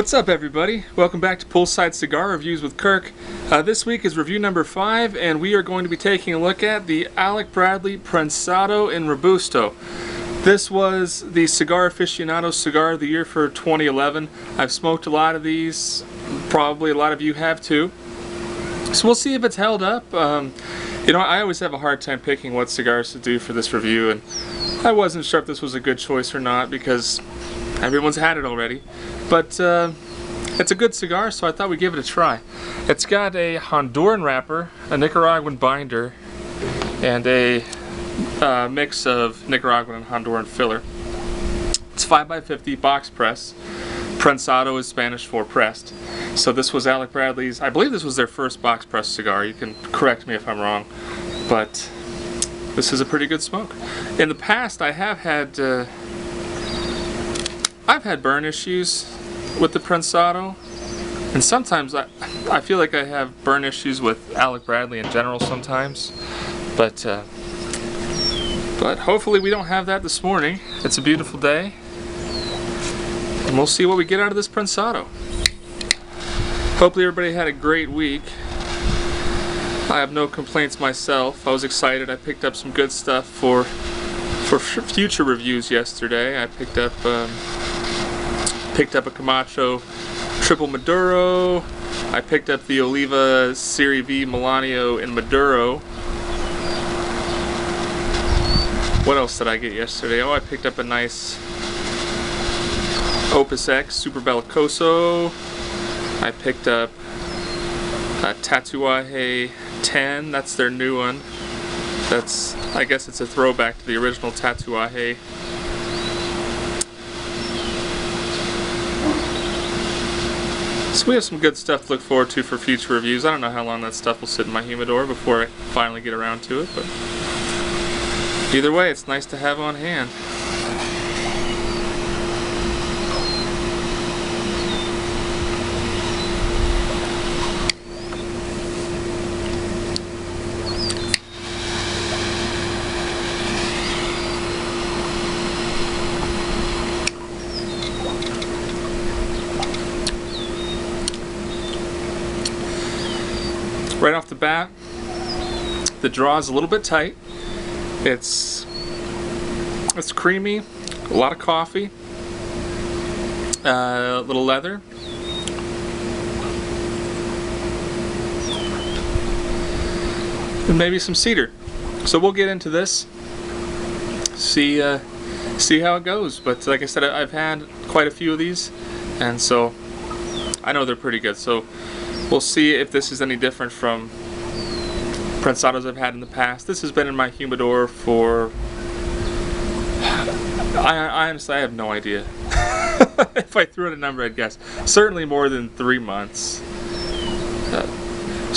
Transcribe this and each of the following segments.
What's up, everybody? Welcome back to Poolside Cigar Reviews with Kirk. This week is review number 5, and we are going to be taking a look at the Alec Bradley Prensado in Robusto. This was the Cigar Afficionado Cigar of the Year for 2011. I've smoked a lot of these, probably a lot of you have too. So we'll see if it's held up. You know, I always have a hard time picking what cigars to do for this review, and I wasn't sure if this was a good choice or not because everyone's had it already. But it's a good cigar, so I thought we'd give it a try. It's got a Honduran wrapper, a Nicaraguan binder, and a mix of Nicaraguan and Honduran filler. It's 5x50 box press. Prensado is Spanish for pressed. So this was Alec Bradley's, I believe this was their first box press cigar. You can correct me if I'm wrong, but this is a pretty good smoke. In the past, I have had I've had burn issues with the Prensado, and sometimes I feel like I have burn issues with Alec Bradley in general sometimes, but hopefully we don't have that this morning. It's a beautiful day, and we'll see what we get out of this Prensado. Hopefully everybody had a great week. I have no complaints myself. I was excited. I picked up some good stuff for future reviews yesterday. I picked up a Camacho Triple Maduro. I picked up the Oliva Serie V Melanio in Maduro. What else did I get yesterday? Oh, I picked up a nice Opus X Super Bellicoso. I picked up a Tatuaje 10. That's their new one. I guess it's a throwback to the original Tatuaje. So we have some good stuff to look forward to for future reviews. I don't know how long that stuff will sit in my humidor before I finally get around to it, but either way, it's nice to have on hand. Right off the bat, the draw is a little bit tight. It's creamy, a lot of coffee, a little leather, and maybe some cedar. So we'll get into this, see how it goes. But like I said, I've had quite a few of these, and so I know they're pretty good. So we'll see if this is any different from Prensados I've had in the past. This has been in my humidor for, I honestly have no idea. If I threw in a number, I'd guess. Certainly more than 3 months.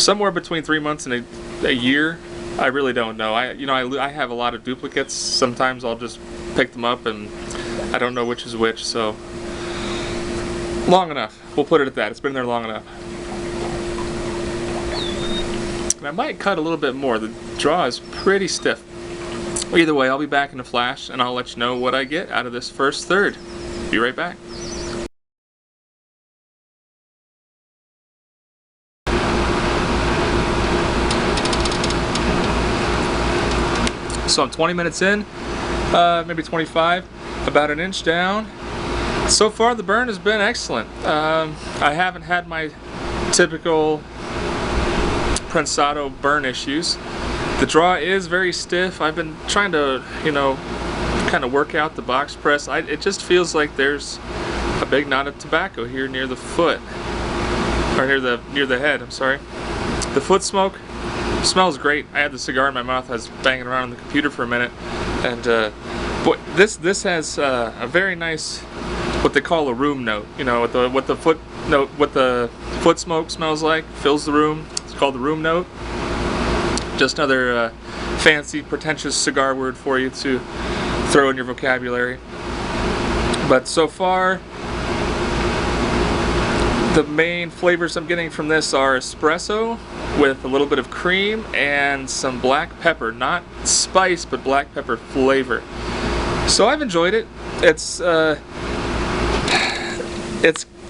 Somewhere between 3 months and a year. I really don't know. I have a lot of duplicates. Sometimes I'll just pick them up and I don't know which is which, so long enough. We'll put it at that. It's been there long enough. I might cut a little bit more. The draw is pretty stiff. Either way, I'll be back in a flash and I'll let you know what I get out of this first third. Be right back. So I'm 20 minutes in, maybe 25, about an inch down. So far the burn has been excellent. I haven't had my typical Prensado burn issues. The draw is very stiff. I've been trying to, kind of work out the box press. It just feels like there's a big knot of tobacco here near the foot, or near the head. I'm sorry. The foot smoke smells great. I had the cigar in my mouth. I was banging around on the computer for a minute, and boy, this has a very nice, what they call a room note. What the foot note, what the foot smoke smells like, fills the room. It's called the room note. Just another fancy, pretentious cigar word for you to throw in your vocabulary. But so far, the main flavors I'm getting from this are espresso with a little bit of cream and some black pepper. Not spice, but black pepper flavor. So I've enjoyed it. It's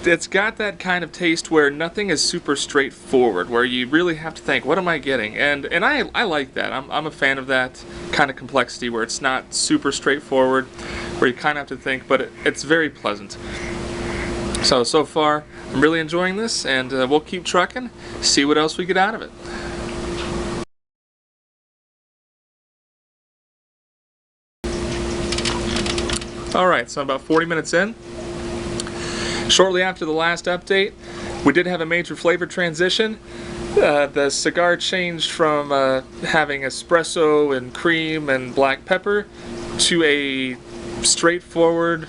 it's got that kind of taste where nothing is super straightforward, where you really have to think, what am I getting? And I like that. I'm a fan of that kind of complexity where it's not super straightforward, where you kind of have to think, but it's very pleasant. So far, I'm really enjoying this, and we'll keep trucking, see what else we get out of it. Alright, so I'm about 40 minutes in. Shortly after the last update, we did have a major flavor transition. The cigar changed from having espresso and cream and black pepper to a straightforward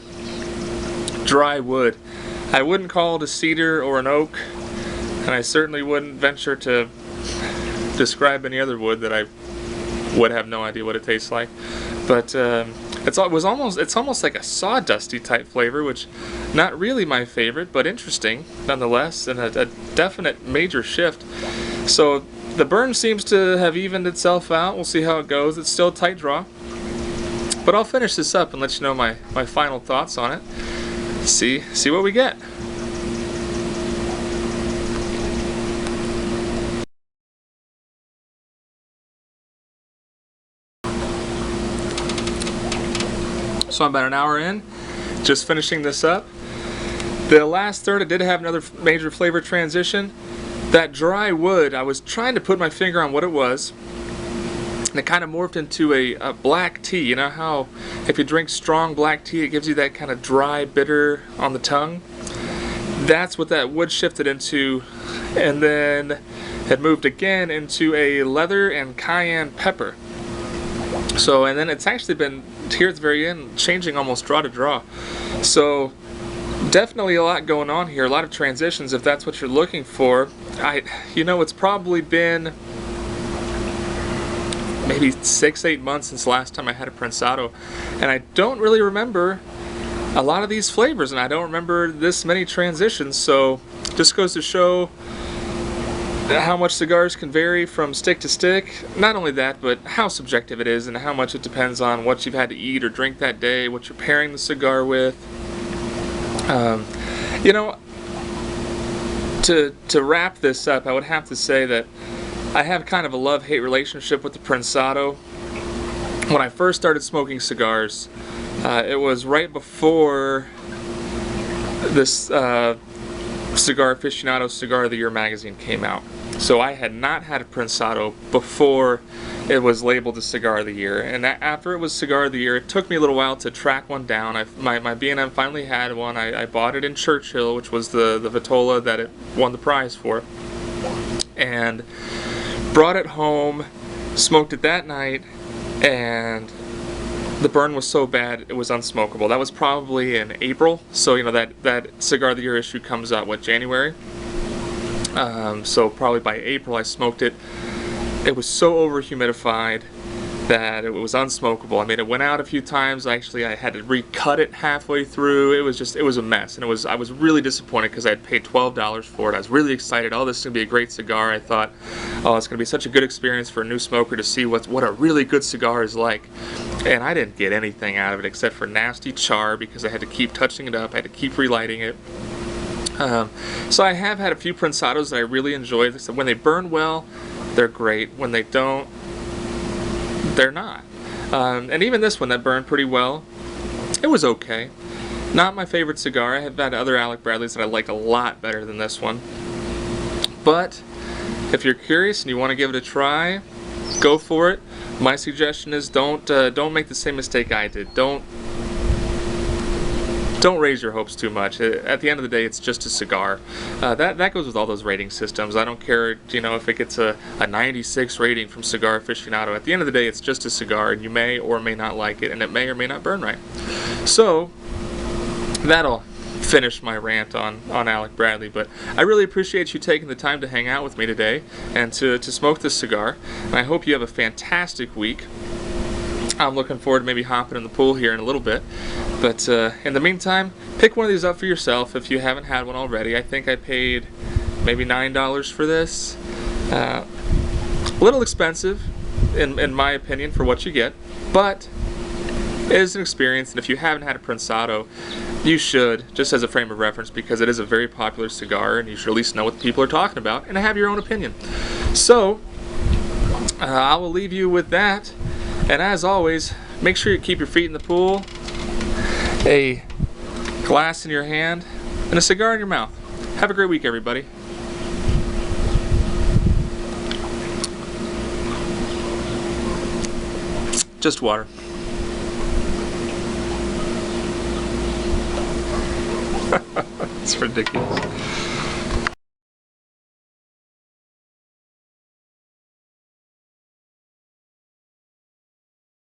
dry wood. I wouldn't call it a cedar or an oak, and I certainly wouldn't venture to describe any other wood that I would have no idea what it tastes like. But it's almost like a sawdusty type flavor, which not really my favorite, but interesting nonetheless, and a definite major shift. So the burn seems to have evened itself out. We'll see how it goes. It's still a tight draw, but I'll finish this up and let you know my final thoughts on it. See what we get. So I'm about an hour in, just finishing this up. The last third, I did have another major flavor transition. That dry wood, I was trying to put my finger on what it was, and it kind of morphed into a black tea. You know how if you drink strong black tea, it gives you that kind of dry, bitter on the tongue? That's what that wood shifted into, and then it moved again into a leather and cayenne pepper. So, and then it's actually been, here at the very end, changing almost draw to draw. So, definitely a lot going on here, a lot of transitions if that's what you're looking for. You know, it's probably been maybe 6-8 months since the last time I had a Prensado, and I don't really remember a lot of these flavors, and I don't remember this many transitions, so just goes to show how much cigars can vary from stick to stick. Not only that, but how subjective it is and how much it depends on what you've had to eat or drink that day, what you're pairing the cigar with. You know, to wrap this up, I would have to say that I have kind of a love-hate relationship with the Prensado. When I first started smoking cigars, it was right before this Cigar Afficionado Cigar of the Year magazine came out. So I had not had a Prensado before it was labeled the Cigar of the Year. And after it was Cigar of the Year, it took me a little while to track one down. My B&M finally had one. I bought it in Churchill, which was the Vitola that it won the prize for. And brought it home, smoked it that night, and the burn was so bad it was unsmokable. That was probably in April, so you know that Cigar of the Year issue comes out, what, January? So probably by April I smoked it. It was so over-humidified that it was unsmokable. I mean, it went out a few times. Actually, I had to recut it halfway through. It was a mess, and I was really disappointed because I had paid $12 for it. I was really excited. Oh, this is gonna be a great cigar. I thought, oh, it's gonna be such a good experience for a new smoker to see what a really good cigar is like. And I didn't get anything out of it except for nasty char because I had to keep touching it up. I had to keep relighting it. So I have had a few Prensados that I really enjoy. When they burn well, they're great. When they don't, they're not. And even this one that burned pretty well, it was okay. Not my favorite cigar. I have had other Alec Bradleys that I liked a lot better than this one. But if you're curious and you want to give it a try, go for it. My suggestion is don't make the same mistake I did. Don't raise your hopes too much. At the end of the day, it's just a cigar. That goes with all those rating systems. I don't care, you know, if it gets a 96 rating from Cigar Afficionado. At the end of the day, it's just a cigar, and you may or may not like it, and it may or may not burn right. So that'll finish my rant on Alec Bradley, but I really appreciate you taking the time to hang out with me today and to smoke this cigar, and I hope you have a fantastic week. I'm looking forward to maybe hopping in the pool here in a little bit, but in the meantime, pick one of these up for yourself if you haven't had one already. I think I paid maybe $9 for this. A little expensive, in my opinion, for what you get, but it is an experience, and if you haven't had a Prensado, You should, just as a frame of reference, because it is a very popular cigar and you should at least know what people are talking about and have your own opinion. So, I will leave you with that. And as always, make sure you keep your feet in the pool, a glass in your hand, and a cigar in your mouth. Have a great week, everybody. Just water. It's ridiculous.